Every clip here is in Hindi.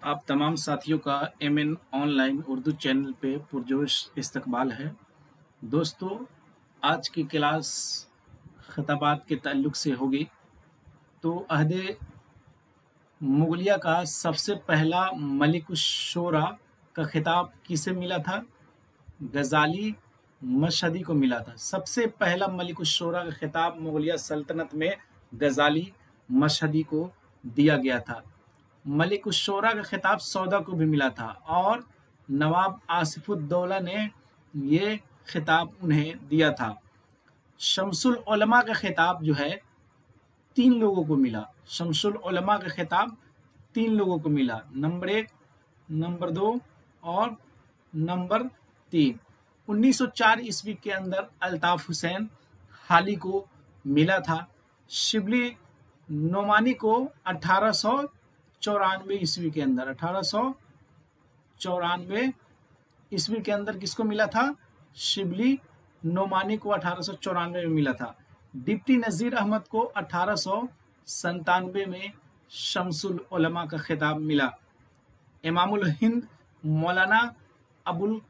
आप तमाम साथियों का एमएन ऑनलाइन उर्दू चैनल पे पुरजोश इस्तकबाल है। दोस्तों, आज की क्लास खिताबात के ताल्लुक से होगी। तो अहदे मुगलिया का सबसे पहला मलिकुश्शोरा का खिताब किसे मिला था? गजाली मशहदी को मिला था। सबसे पहला मलिकुश्शोरा का खिताब मुगलिया सल्तनत में गजाली मशहदी को दिया गया था। मलिकुश्शोरा का खिताब सौदा को भी मिला था और नवाब आसिफुद्दौला ने ये खिताब उन्हें दिया था। शमसुल उलमा का खिताब जो है 3 लोगों को मिला। शमसुल उलमा का खिताब 3 लोगों को मिला, नंबर 1, नंबर 2 और नंबर 3। 1904 ईस्वी के अंदर अल्ताफ हुसैन हाली को मिला था। शिबली नोमानी को 1894 ईस्वी के अंदर 1894 ईस्वी के अंदर किसको मिला था? शिबली नोमानी को 1894 में मिला था। डिप्टी नज़ीर अहमद को 1897 में शमसुल उलमा का खिताब मिला। इमामुल हिंद मौलाना अबुल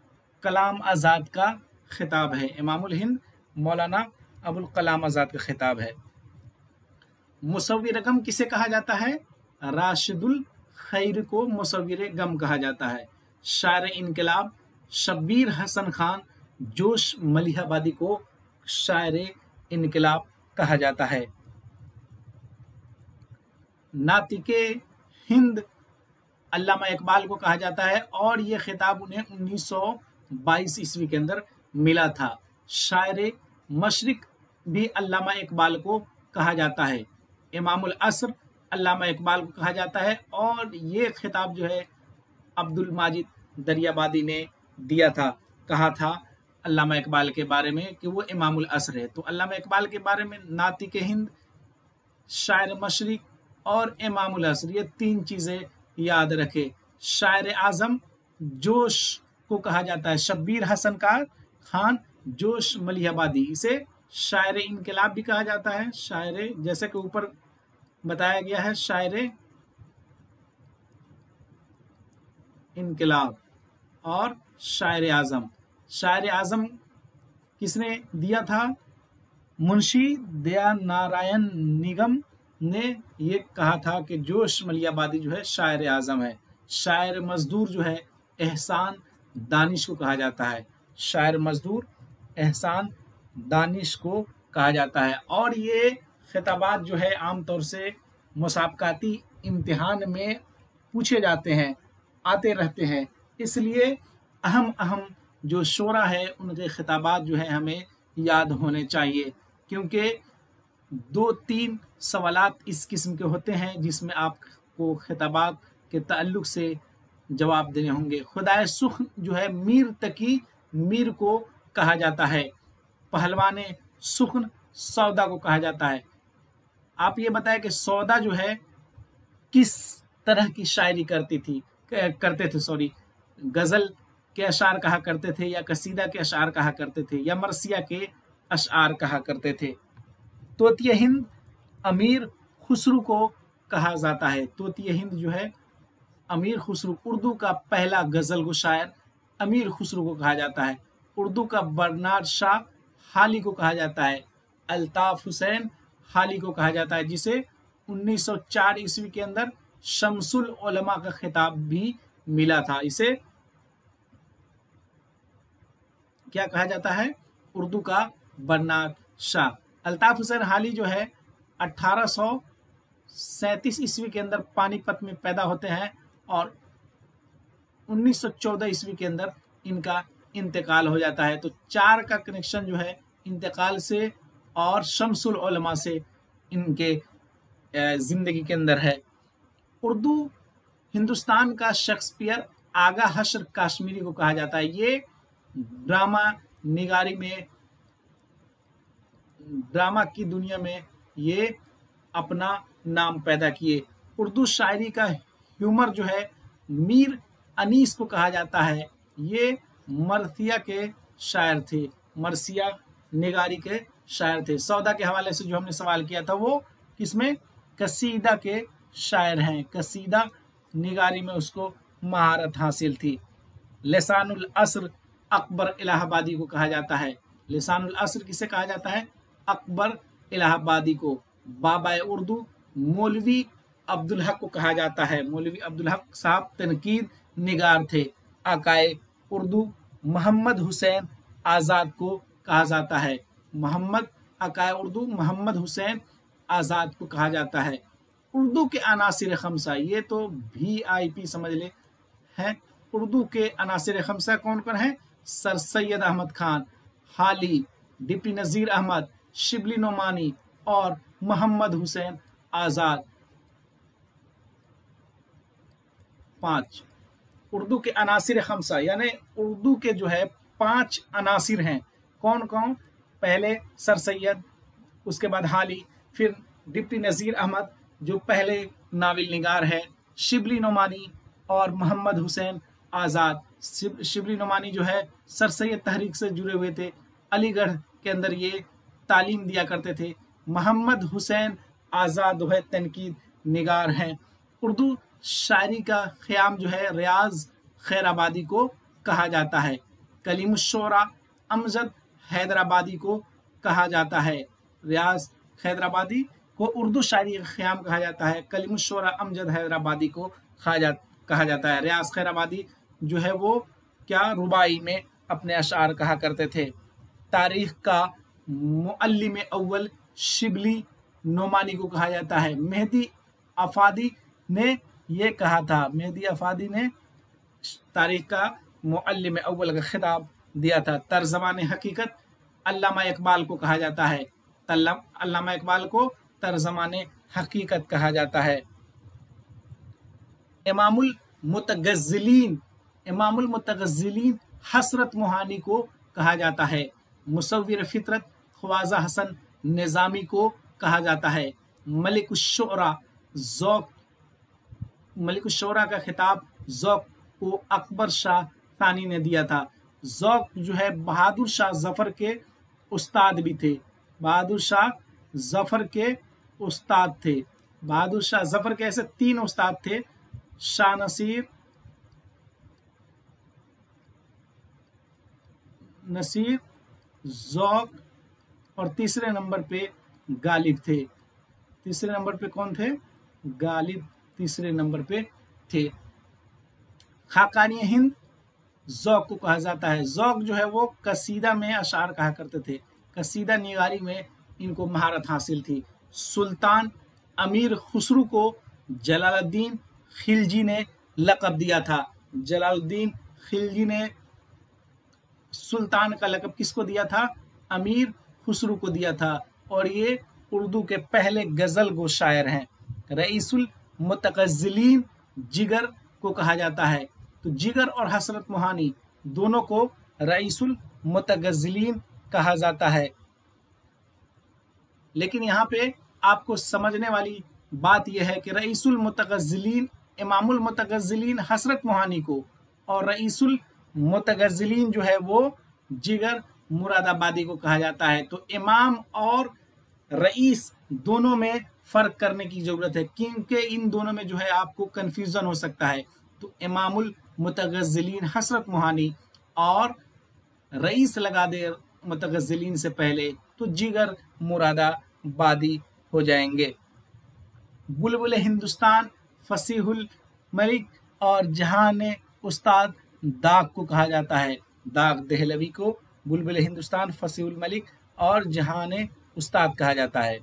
कलाम आज़ाद का खिताब है। इमामुल हिंद मौलाना अबुल कलाम आज़ाद का खिताब है। मुसव्विर गम किसे कहा जाता है? राशिदुल खैर को मुसव्विर गम कहा जाता है। शायर इनकलाब शब्बीर हसन खान जोश मलिहाबादी को शायर इनकलाब कहा जाता है। नातिके हिंद अल्लामा इकबाल को कहा जाता है और ये खिताब उन्हें 1922 ईस्वी के अंदर मिला था। शायर मशरिक भी अल्लामा इकबाल को कहा जाता है। इमामुल असर अल्लामा इकबाल को कहा जाता है और ये खिताब जो है अब्दुल माजिद दरियाबादी ने दिया था। कहा था अल्लामा इकबाल के बारे में कि वो इमामुल असर है। तो अल्लामा इकबाल के बारे में नातिके हिंद, शायर मशरिक और इमामुल असर, ये 3 चीज़ें याद रखे। शायर आज़म जोश को कहा जाता है। शब्बीर हसन खान जोश मलिहाबादी, इसे शायर इनकलाब भी कहा जाता है। शायर, जैसे कि ऊपर बताया गया है, शायर इनकलाब और शायर आज़म। शायर आज़म किसने दिया था? मुंशी दया नारायण निगम ने ये कहा था कि जोश मलिहाबादी जो है शायर आज़म है। शायर मजदूर जो है एहसान दानिश को कहा जाता है। शायर मजदूर एहसान दानिश को कहा जाता है। और ये खिताबात जो है आमतौर से मुसाबकाती इम्तिहान में पूछे जाते हैं, आते रहते हैं। इसलिए अहम जो शोरा है उनके खिताबात जो है हमें याद होने चाहिए, क्योंकि 2-3 सवालात इस किस्म के होते हैं जिसमें आपको खिताबात के ताल्लुक से जवाब देने होंगे। खुदाए सुख जो है मीर तकी मीर को कहा जाता है। पहलवान सुखन सौदा को कहा जाता है। आप ये बताएं कि सौदा जो है किस तरह की शायरी करते थे? गज़ल के अशार कहा करते थे या कसीदा के अशार कहा करते थे या मरसिया के अशार कहा करते थे? तोतिया हिंद अमीर खुसरू को कहा जाता है। तोतिया हिंद जो है अमीर खुसरू, उर्दू का पहला गज़ल गो शायर अमीर खुसरू को कहा जाता है। उर्दू का बर्नार्ड शाह हाली को कहा जाता है। अल्ताफ हुसैन हाली को कहा जाता है, जिसे 1904 ईस्वी के अंदर शमसुल उलमा का खिताब भी मिला था। इसे क्या कहा जाता है? उर्दू का बर्नार्ड शाह। अल्ताफ हुसैन हाली जो है 1837 ईस्वी के अंदर पानीपत में पैदा होते हैं और 1914 ईस्वी के अंदर इनका इंतकाल हो जाता है। तो 4 का कनेक्शन जो है इंतकाल से और शमसुल उलमा से इनके जिंदगी के अंदर है। उर्दू हिंदुस्तान का शेक्सपियर आगा हशर काश्मीरी को कहा जाता है। ये ड्रामा निगारी में, ड्रामा की दुनिया में ये अपना नाम पैदा किए। उर्दू शायरी का ह्यूमर जो है मीर अनीस को कहा जाता है। ये मरसिया के शायर थे, मरसिया निगारी के शायर थे। सौदा के हवाले से जो हमने सवाल किया था वो किसमें? कसीदा के शायर हैं। कसीदा निगारी में उसको महारत हासिल थी। लिसानुल असर अकबर इलाहाबादी को कहा जाता है। लिसानुल असर किसे कहा जाता है? अकबर इलाहाबादी को। बाबा उर्दू मौलवी अब्दुल हक को कहा जाता है। मौलवी अब्दुल हक साहब तनकीद निगार थे। आकाए उर्दू मोहम्मद हुसैन आज़ाद को कहा जाता है। आकाए उर्दू मोहम्मद हुसैन आज़ाद को कहा जाता है। उर्दू के अनासिर खमसा, ये तो VIP समझ ले हैं। उर्दू के अनासिर खमसा कौन कौन है? सर सैयद अहमद खान, हाली, डिप्टी नज़ीर अहमद, शिबली नोमानी और मोहम्मद हुसैन आज़ाद। 5 उर्दू के अनासिर खमसा यानी उर्दू के जो है 5 अनासिर हैं। कौन कौन? पहले सर सैयद, उसके बाद हाली, फिर डिप्टी नज़ीर अहमद जो पहले नाविल निगार है, शिबली नोमानी और मोहम्मद हुसैन आज़ाद। शिबली नोमानी जो है सर सैयद तहरीक से जुड़े हुए थे, अलीगढ़ के अंदर ये तालीम दिया करते थे। मोहम्मद हुसैन आज़ाद जो है तनकीद निगार हैं। उर्दू शायरी का ख़याम जो है रियाज खैराबादी को कहा जाता है। कलीमुश्शोरा अमजद हैदराबादी को कहा जाता है। रियाज हैदराबादी को उर्दू शायरी का ख़याम कहा जाता है। कलीमुश्शोरा अमजद हैदराबादी को कहा जाता है। रियाज खैराबादी जो है वो क्या रुबाई में अपने अशार कहा करते थे। तारीख़ का मुअल्लिम अव्वल शिबली नोमानी को कहा जाता है। मेहदी अफादी ने ये कहा था, मेहदी अफादी ने तारीख़ का मुअल्लिम अव्वल का खिताब दिया था। तर्जमान हकीकत अल्लामा इकबाल को कहा जाता है। अल्लामा इकबाल को तर्जमान हकीकत कहा जाता है। इमामुल मुतगज़्ज़िलीन हसरत मोहानी को कहा जाता है। मुसव्विर फितरत ख्वाजा हसन निज़ामी को कहा जाता है। मलिकुश्शोरा का खिताब ज़ौक़ को अकबर शाह तानी ने दिया था। ज़ौक़ जो है बहादुर शाह ज़फ़र के उस्ताद भी थे। बहादुर शाह ज़फ़र के उस्ताद थे। बहादुर शाह ज़फ़र के ऐसे 3 उस्ताद थे, शाह नसीर, ज़ौक़ और तीसरे नंबर पे गालिब थे। तीसरे नंबर पे कौन थे? गालिब तीसरे नंबर पे थे। खाकानी हिंद ज़ौक़ को कहा जाता है। ज़ौक़ जो है वो कसीदा में अशार कहा करते थे। कसीदा निगारी में इनको महारत हासिल थी। सुल्तान अमीर खुसरू को जलालुद्दीन खिलजी ने लक़ब दिया था। जलालुद्दीन खिलजी ने सुल्तान का लक़ब किसको दिया था? अमीर खुसरू को दिया था। और ये उर्दू के पहले गज़ल गो शायर हैं। रईसुल मुतगज़्ज़िलीन जिगर को कहा जाता है। तो जिगर और हसरत मोहानी दोनों को रईसुल मुतगज़्ज़िलीन कहा जाता है। लेकिन यहाँ पे आपको समझने वाली बात यह है कि रईसुल मुतगज़्ज़िलीन, इमामुल मुतगज़्ज़िलीन हसरत मोहानी को, और रईसुल मुतगज़्ज़िलीन जो है वो जिगर मुरादाबादी को कहा जाता है। तो इमाम और रईस दोनों में फ़र्क करने की ज़रूरत है, क्योंकि इन दोनों में जो है आपको कन्फ्यूज़न हो सकता है। तो इमामुल मुतगज़्ज़िलीन हसरत मोहानी और रईस लगा दे मुतगज़्ज़िलीन से पहले तो जिगर मुरादाबादी हो जाएंगे। बुलबुल हिंदुस्तान फसीहुल मलिक और जहान उस्ताद दाग को कहा जाता है। दाग देहलवी को बुलबुल हिंदुस्तान फसीहुल मलिक और जहान उस्ताद कहा जाता है।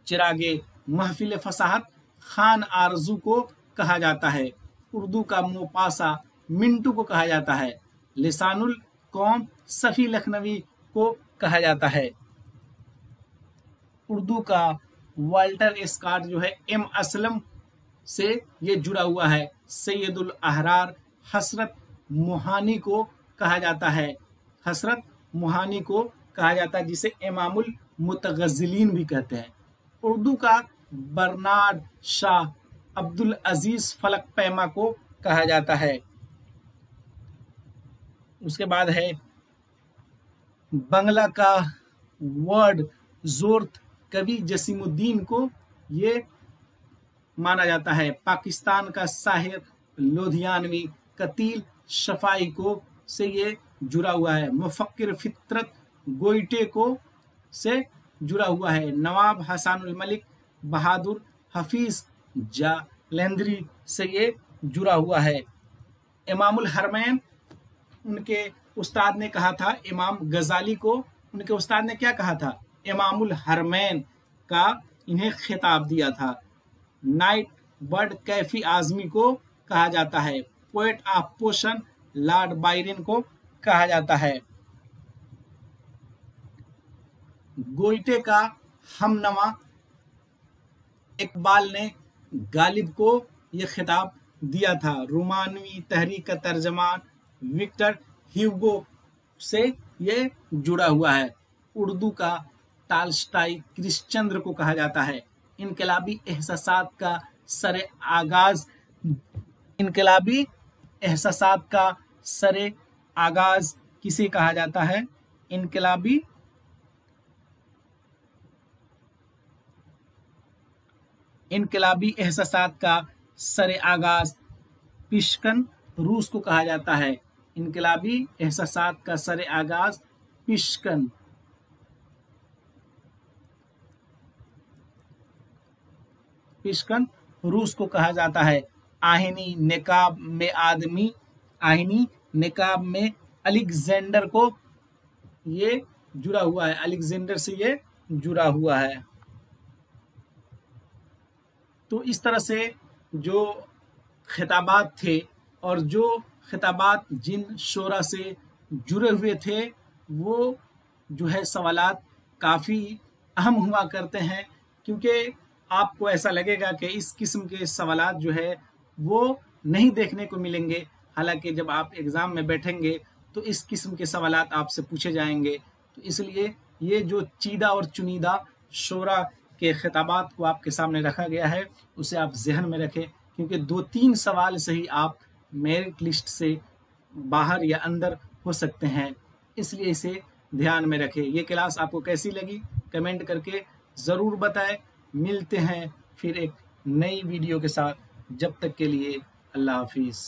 चिरागे महफिल फसाहत खान आरजू को कहा जाता है। उर्दू का मोपासा मिंटू को कहा जाता है। लिसानुल कौम सफ़ी लखनवी को कहा जाता है। उर्दू का वाल्टर स्कॉट जो है M असलम से ये जुड़ा हुआ है। सैयदुल अहरार हसरत मोहानी को कहा जाता है। हसरत मोहानी को कहा जाता है, जिसे इमामुल मुतगज़्ज़िलीन भी कहते हैं। उर्दू का बर्नार्ड शाह अब्दुल अजीज़ फलक पैमा को कहा जाता है। उसके बाद है बंगला का वर्ड जोर्थ कवि जसीमुद्दीन को ये माना जाता है। पाकिस्तान का साहिर लोधियानवी कतील शफाई को से ये जुड़ा हुआ है। मुफक्किर फितरत गोइटे को से जुड़ा हुआ है। नवाब हसानुल मलिक बहादुर हफीज जालंधरी से ये जुड़ा हुआ है। इमामुल हरमैन उनके उस्ताद ने कहा था, इमाम गजाली को उनके उस्ताद ने क्या कहा था? इमामुल हरमैन का इन्हें खिताब दिया था। नाइट बर्ड कैफी आजमी को कहा जाता है। Poet of passion Lord Byron को कहा जाता है। गोइटे का हमनवा इकबाल ने गालिब को यह खिताब दिया था। रोमानवी तहरीक का तर्जमान विक्टर ह्यूगो से ये जुड़ा हुआ है। उर्दू का टाल्स्टाई कृष्णचंद्र को कहा जाता है। इनकलाबी एहसासात का सरे आगाज इनकलाबी एहसासात का सरे आगाज किसे कहा जाता है? इनकलाबी एहसासात का सरे आगाज पिशकन रूस को कहा जाता है। इनकलाबी एहसासात का सरे आगाज पिशकन रूस को कहा जाता है। आहिनी निकाब में अलेक्जेंडर को ये जुड़ा हुआ है। अलेक्जेंडर से ये जुड़ा हुआ है। तो इस तरह से जो खिताबात थे और जो खिताबात जिन शोरा से जुड़े हुए थे वो जो है सवालात काफ़ी अहम हुआ करते हैं, क्योंकि आपको ऐसा लगेगा कि इस किस्म के सवालात जो है वो नहीं देखने को मिलेंगे। हालांकि जब आप एग्ज़ाम में बैठेंगे तो इस किस्म के सवालात आपसे पूछे जाएंगे। तो इसलिए ये जो चीदा और चुनीदा शोरा के खिताबात को आपके सामने रखा गया है उसे आप जहन में रखें, क्योंकि 2-3 सवाल से ही आप मेरिट लिस्ट से बाहर या अंदर हो सकते हैं। इसलिए इसे ध्यान में रखें। ये क्लास आपको कैसी लगी कमेंट करके ज़रूर बताएं। मिलते हैं फिर एक नई वीडियो के साथ। जब तक के लिए अल्लाह हाफिज़।